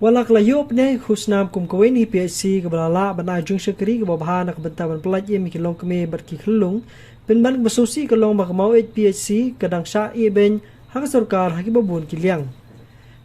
Walak layop ne khusnam kum kawen hi PSC ke balala ban ajung syakri ke babahan nak bentaban pelaj mi kilong keme berki kelung ben ban besosi kelong bak mau PSC kadang sya ben hak sarkar haki babun kiliang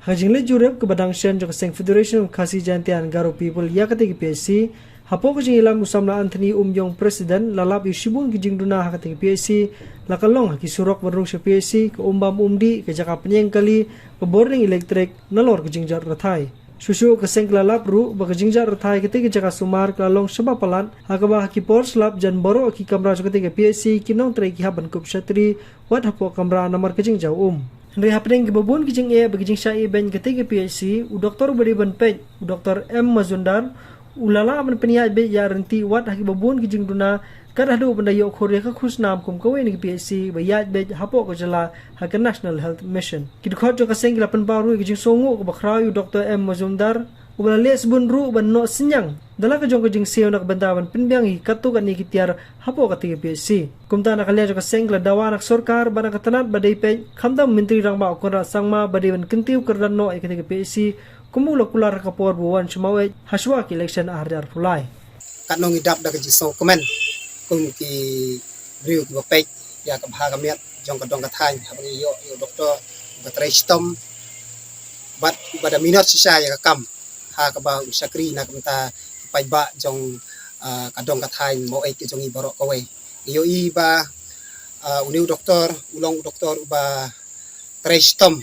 hajing le jurep ke badang shen jok seng Federation of Khasi Jantian Garo People ya kate PSC hapo ke jing ilam usamna Anthony Umyong President lalap yusibun ke jing duna hak kate PSC lakalong haki surok berung sya PSC ke umbam umdi ke jaka penyeng kali ke boring elektrik nalor ke jing jar rathai Susu keseng kelalap ru bagajingjar rathai ketika jaka sumar kelalong sebab palan hakaba hakipor slap jan boro ki kamera ketika PSC kinong trai ki haban kup syatri wat hapo kamera nomor kejing jauh Henry hapdeng ke babun kejing bagajing syai ben ketika PSC u doktor beri ban pej u doktor M Mazundar ulala man peniat be ya renti wat haki babun kejing duna kada do benda yok khore ka khusnam kum kawe ni PSC bayat be hapo ko jala hak National Health Mission kidkhot jo ka seng 8 baru kejing songo ko bakrau Dr M Mazumdar ubala les bun ru ban no senyang dala ka jong kejing seo nak bandawan pinbyang hi katu kan ni kitiar hapo ka PSC kumta nak le jo ka seng la dawa nak sarkar bana ka tanat badai pe khamdam menteri rang ba ko ra sangma badai ban kentiu kerdan no ka PSC kumula kular ka por buwan chmawe haswa ki election ahdar pulai kanong idap da kejing so komen kum ki riu ki bapek ya ka bha kamiat jong ka dong ka thain habang yo doktor batrai stom bat bada minat sisa ya ka kam ha ka ba sakri na kamta pai ba jong ka dong ka thain mo ai ki jong i borok kawe yo i ba uniu doktor ulong doktor ba trai stom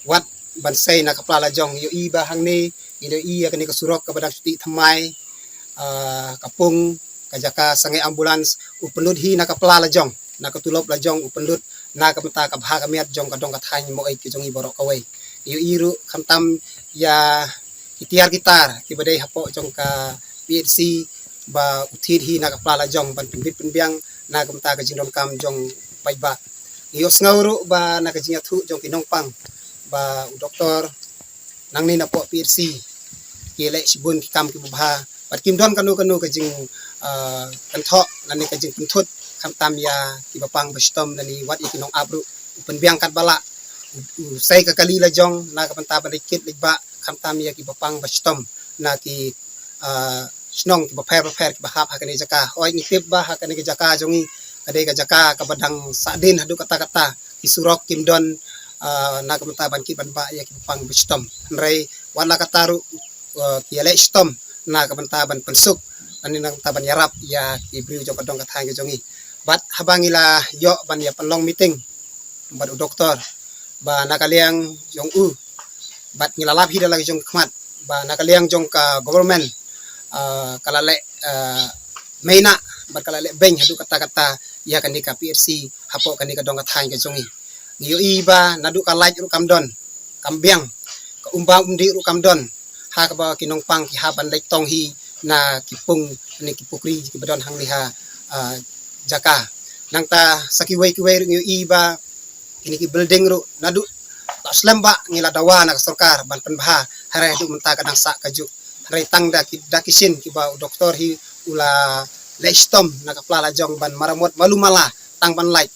wat ban sai na ka plala jong yo i ba hang ni yo i ya ka ni ka surok ka badak ti thamai kapung kajaka sangai ambulans upenlut hi nakapla lajong nakatulop lajong upenlut nakamta kabha kamiat jong kadong kathai mo ai ki jong i borok kawe yu iru khamtam ya itiar gitar ki badai hapo jong ka PSC ba uthid hi nakapla lajong ban pimbit pinbyang nakamta ka jingdom kam jong paiba yu sngauru ba nakajing thu jong kinong pang ba doktor nangni na po PSC ki le sibun ki kam ki bubha pat kim don kanu ka jing kan thok nani ka jing punthut kham tam ya ki bapang bastom nani wat ikinong abru penbiang kat bala sai ka kali la jong na ka panta bandikit ligba kham tam ya ki bapang bastom na ki snong ki bapher ki bahap hakani jaka oi ni tip ba hakani ki jaka jongi ade ka jaka ka badang sadin hadu kata-kata ki surok kim don na ka panta ban ki ban ba ya ki bapang bastom nrai wala kataru ki ale stom na ka panta ban pensuk ani nang taban yarap ya ibriu jong kadong kathang jongi bat habangila yo ban ya panlong meeting bat doktor ba nakaliang jong bat ngilalap hida lagi jong khmat ba nakaliang jong ka government kalale meina bat kalale beng hadu kata-kata ya kan di PSC hapo kan di kadong kathang jongi ngiyo iba nadu kalaj ru kamdon kambiang ka umbang undi ru kamdon ha ka ba kinong pang ki haban lek tong hi na kipung ni kipukri ki badon hang liha jaka nangta sakiwai kiwai ngi iba ini ki building ru nadu tak slamba ngila dawa na sarkar ban penbha hare du menta kadang sak kaju hare tang da kisin ki ba doktor hi ula lestom na kapla jong ban maramot malumala tang ban light